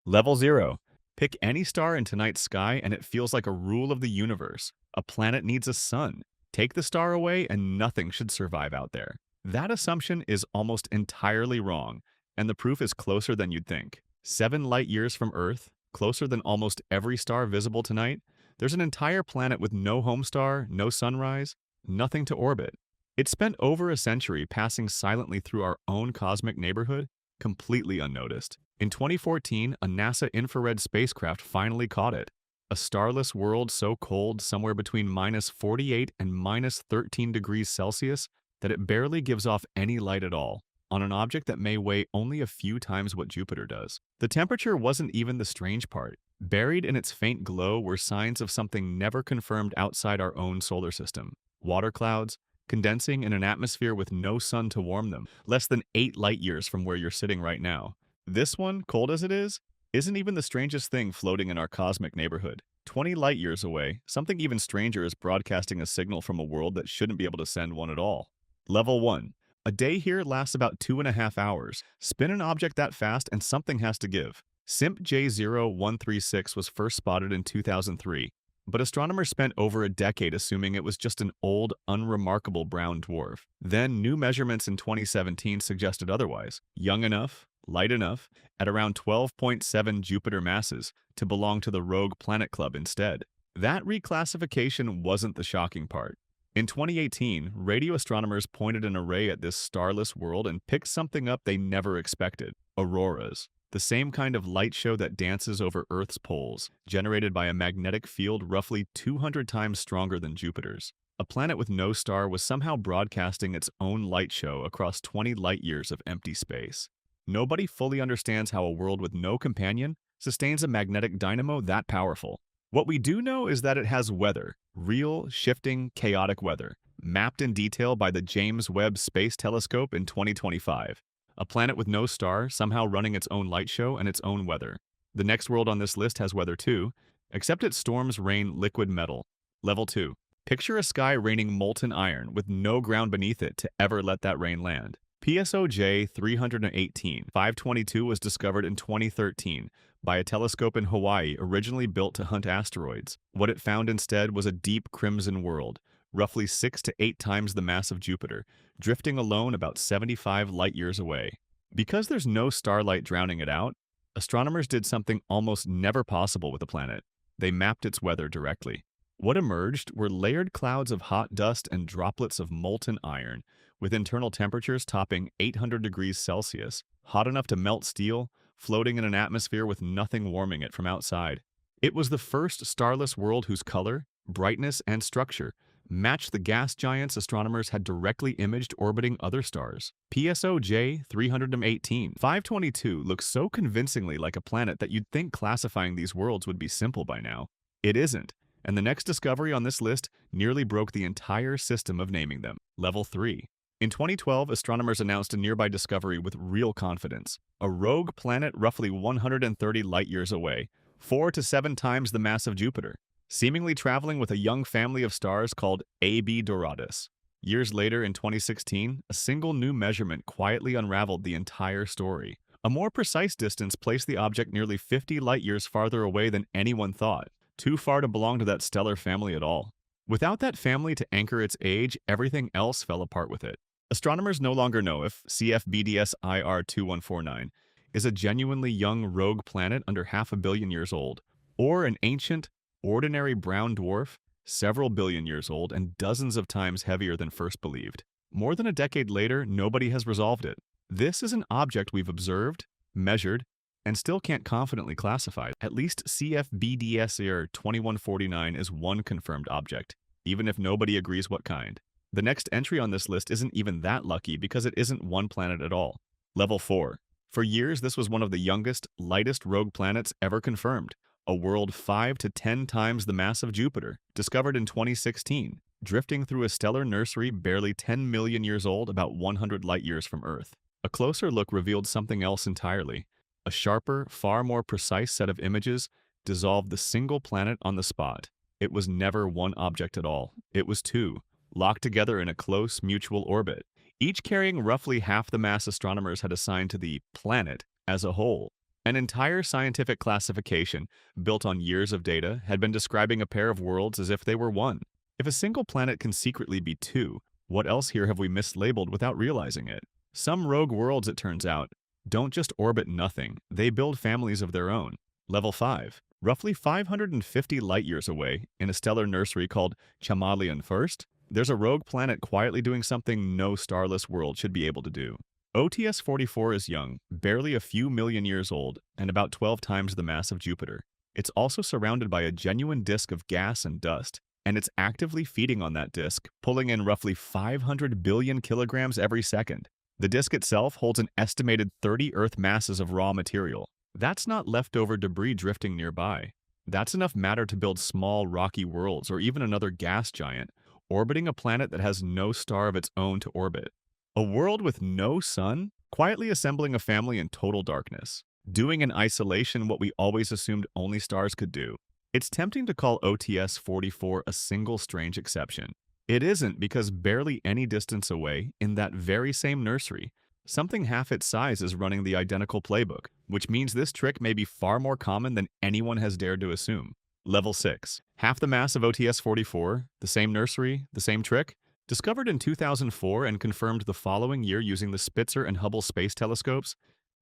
Level 0. Pick any star in tonight's sky and it feels like a rule of the universe. A planet needs a sun. Take the star away and nothing should survive out there. That assumption is almost entirely wrong, and the proof is closer than you'd think. 7 light years from Earth, closer than almost every star visible tonight, there's an entire planet with no home star, no sunrise, nothing to orbit. It spent over a century passing silently through our own cosmic neighborhood, completely unnoticed. In 2014, a NASA infrared spacecraft finally caught it. A starless world so cold, somewhere between -48 and -13 degrees Celsius, that it barely gives off any light at all, on an object that may weigh only a few times what Jupiter does. The temperature wasn't even the strange part. Buried in its faint glow were signs of something never confirmed outside our own solar system. Water clouds, condensing in an atmosphere with no sun to warm them, less than 8 light years from where you're sitting right now. This one, cold as it is, isn't even the strangest thing floating in our cosmic neighborhood. 20 light years away, something even stranger is broadcasting a signal from a world that shouldn't be able to send one at all. Level 1. A day here lasts about 2.5 hours. Spin an object that fast and something has to give. SIMP J0136 was first spotted in 2003, but astronomers spent over a decade assuming it was just an old, unremarkable brown dwarf. Then new measurements in 2017 suggested otherwise. Young enough, light enough, at around 12.7 Jupiter masses, to belong to the Rogue Planet Club instead. That reclassification wasn't the shocking part. In 2018, radio astronomers pointed an array at this starless world and picked something up they never expected: auroras. The same kind of light show that dances over Earth's poles, generated by a magnetic field roughly 200 times stronger than Jupiter's. A planet with no star was somehow broadcasting its own light show across 20 light years of empty space. Nobody fully understands how a world with no companion sustains a magnetic dynamo that powerful. What we do know is that it has weather, real, shifting, chaotic weather, mapped in detail by the James Webb Space Telescope in 2025. A planet with no star somehow running its own light show and its own weather. The next world on this list has weather too, except its storms rain liquid metal. Level 2. Picture a sky raining molten iron with no ground beneath it to ever let that rain land. PSO J318.5 was discovered in 2013 by a telescope in Hawaii originally built to hunt asteroids. What it found instead was a deep crimson world, roughly 6 to 8 times the mass of Jupiter, drifting alone about 75 light-years away. Because there's no starlight drowning it out, astronomers did something almost never possible with the planet. They mapped its weather directly. What emerged were layered clouds of hot dust and droplets of molten iron, with internal temperatures topping 800 degrees Celsius, hot enough to melt steel, floating in an atmosphere with nothing warming it from outside. It was the first starless world whose color, brightness, and structure matched the gas giants astronomers had directly imaged orbiting other stars. PSO J318.5 looks so convincingly like a planet that you'd think classifying these worlds would be simple by now. It isn't, and the next discovery on this list nearly broke the entire system of naming them. Level 3. In 2012, astronomers announced a nearby discovery with real confidence: a rogue planet roughly 130 light-years away, 4 to 7 times the mass of Jupiter, seemingly traveling with a young family of stars called AB Doradus. Years later, in 2016, a single new measurement quietly unraveled the entire story. A more precise distance placed the object nearly 50 light-years farther away than anyone thought, too far to belong to that stellar family at all. Without that family to anchor its age, everything else fell apart with it. Astronomers no longer know if CFBDSIR 2149 is a genuinely young rogue planet under 500 million years old, or an ancient, ordinary brown dwarf, several billion years old and dozens of times heavier than first believed. More than a decade later, nobody has resolved it. This is an object we've observed, measured, and still can't confidently classify. At least CFBDSIR 2149 is one confirmed object, even if nobody agrees what kind. The next entry on this list isn't even that lucky because it isn't one planet at all. Level 4. For years, this was one of the youngest, lightest rogue planets ever confirmed. A world 5 to 10 times the mass of Jupiter, discovered in 2016, drifting through a stellar nursery barely 10 million years old, about 100 light-years from Earth. A closer look revealed something else entirely. A sharper, far more precise set of images dissolved the single planet on the spot. It was never one object at all. It was two, locked together in a close mutual orbit, each carrying roughly half the mass astronomers had assigned to the planet as a whole. An entire scientific classification, built on years of data, had been describing a pair of worlds as if they were one. If a single planet can secretly be two, what else here have we mislabeled without realizing it? Some rogue worlds, it turns out, don't just orbit nothing, they build families of their own. Level 5. Roughly 550 light-years away, in a stellar nursery called Chameleon First, there's a rogue planet quietly doing something no starless world should be able to do. OTS-44 is young, barely a few million years old, and about 12 times the mass of Jupiter. It's also surrounded by a genuine disk of gas and dust, and it's actively feeding on that disk, pulling in roughly 500 billion kilograms every second. The disk itself holds an estimated 30 Earth masses of raw material. That's not leftover debris drifting nearby. That's enough matter to build small rocky worlds or even another gas giant, orbiting a planet that has no star of its own to orbit. A world with no sun, quietly assembling a family in total darkness, doing in isolation what we always assumed only stars could do. It's tempting to call OTS-44 a single strange exception. It isn't, because barely any distance away, in that very same nursery, something half its size is running the identical playbook, which means this trick may be far more common than anyone has dared to assume. Level 6. Half the mass of OTS-44, the same nursery, the same trick? Discovered in 2004 and confirmed the following year using the Spitzer and Hubble space telescopes,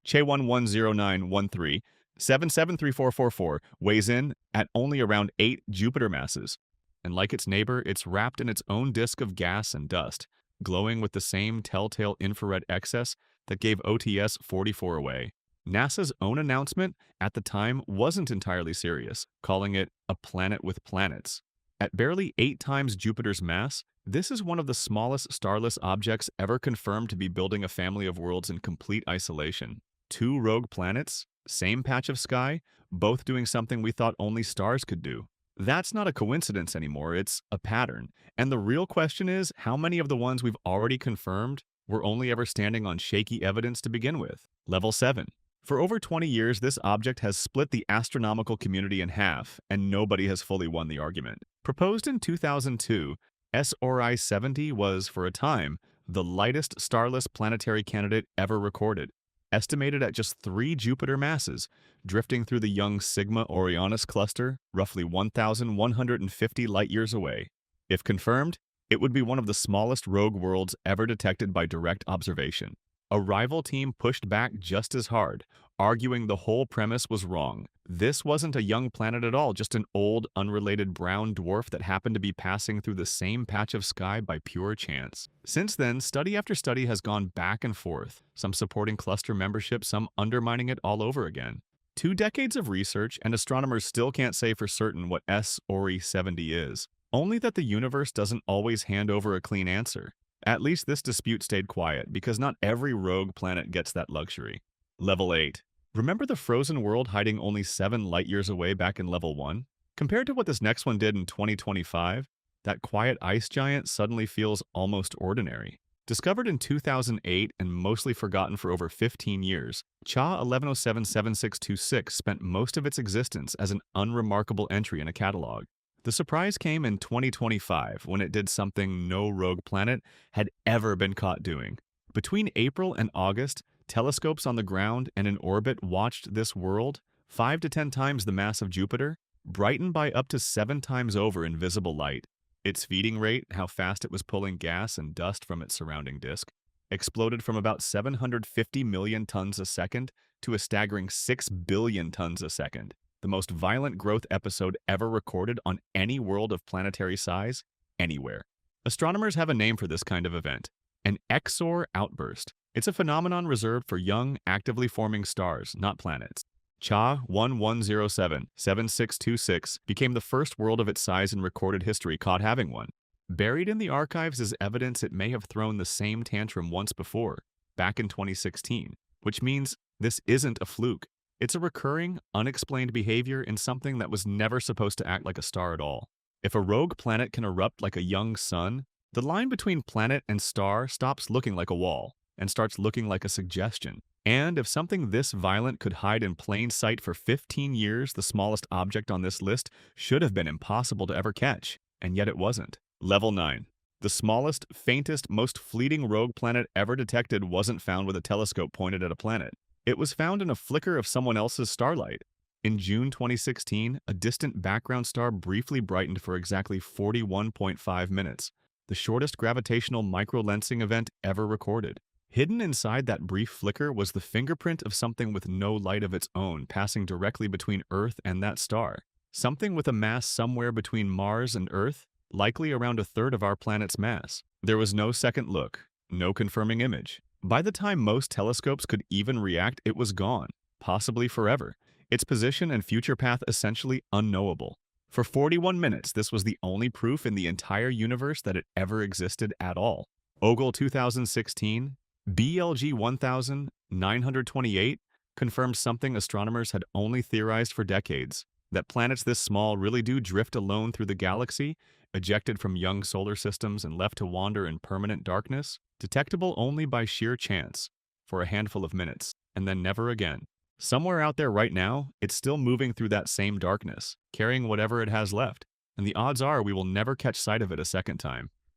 J0136 773444 weighs in at only around 8 Jupiter masses. And like its neighbor, it's wrapped in its own disk of gas and dust, glowing with the same telltale infrared excess that gave OTS-44 away. NASA's own announcement at the time wasn't entirely serious, calling it a planet with planets. At barely 8 times Jupiter's mass, this is one of the smallest starless objects ever confirmed to be building a family of worlds in complete isolation. 2 rogue planets, same patch of sky, both doing something we thought only stars could do. That's not a coincidence anymore, it's a pattern. And the real question is, how many of the ones we've already confirmed were only ever standing on shaky evidence to begin with? Level 7. For over 20 years, this object has split the astronomical community in half, and nobody has fully won the argument. Proposed in 2002, SRI-70 was, for a time, the lightest starless planetary candidate ever recorded, estimated at just 3 Jupiter masses, drifting through the young Sigma Orionis cluster, roughly 1,150 light-years away. If confirmed, it would be one of the smallest rogue worlds ever detected by direct observation. A rival team pushed back just as hard, arguing the whole premise was wrong. This wasn't a young planet at all, just an old, unrelated brown dwarf that happened to be passing through the same patch of sky by pure chance. Since then, study after study has gone back and forth, some supporting cluster membership, some undermining it all over again. 2 decades of research, and astronomers still can't say for certain what SRI-70 is, only that the universe doesn't always hand over a clean answer. At least this dispute stayed quiet, because not every rogue planet gets that luxury. Level 8. Remember the frozen world hiding only 7 light-years away back in Level 1? Compared to what this next one did in 2025, that quiet ice giant suddenly feels almost ordinary. Discovered in 2008 and mostly forgotten for over 15 years, CHA 11077626 spent most of its existence as an unremarkable entry in a catalog. The surprise came in 2025 when it did something no rogue planet had ever been caught doing. Between April and August, telescopes on the ground and in orbit watched this world, 5 to 10 times the mass of Jupiter, brighten by up to 7 times over in visible light. Its feeding rate, how fast it was pulling gas and dust from its surrounding disk, exploded from about 750 million tons a second to a staggering 6 billion tons a second. The most violent growth episode ever recorded on any world of planetary size, anywhere. Astronomers have a name for this kind of event, an EXOR outburst. It's a phenomenon reserved for young, actively forming stars, not planets. CHA 11077626 became the first world of its size in recorded history caught having one. Buried in the archives is evidence it may have thrown the same tantrum once before, back in 2016, which means this isn't a fluke. It's a recurring, unexplained behavior in something that was never supposed to act like a star at all. If a rogue planet can erupt like a young sun, the line between planet and star stops looking like a wall and starts looking like a suggestion. And if something this violent could hide in plain sight for 15 years, the smallest object on this list should have been impossible to ever catch, and yet it wasn't. Level 9. The smallest, faintest, most fleeting rogue planet ever detected wasn't found with a telescope pointed at a planet. It was found in a flicker of someone else's starlight. In June 2016, a distant background star briefly brightened for exactly 41.5 minutes, the shortest gravitational microlensing event ever recorded. Hidden inside that brief flicker was the fingerprint of something with no light of its own passing directly between Earth and that star. Something with a mass somewhere between Mars and Earth, likely around a third of our planet's mass. There was no second look, no confirming image. By the time most telescopes could even react, it was gone, possibly forever. Its position and future path essentially unknowable. For 41 minutes, this was the only proof in the entire universe that it ever existed at all. Ogle 2016, BLG 1928 confirms something astronomers had only theorized for decades, that planets this small really do drift alone through the galaxy, ejected from young solar systems and left to wander in permanent darkness, detectable only by sheer chance, for a handful of minutes, and then never again. Somewhere out there right now, it's still moving through that same darkness, carrying whatever it has left, and the odds are we will never catch sight of it a second time.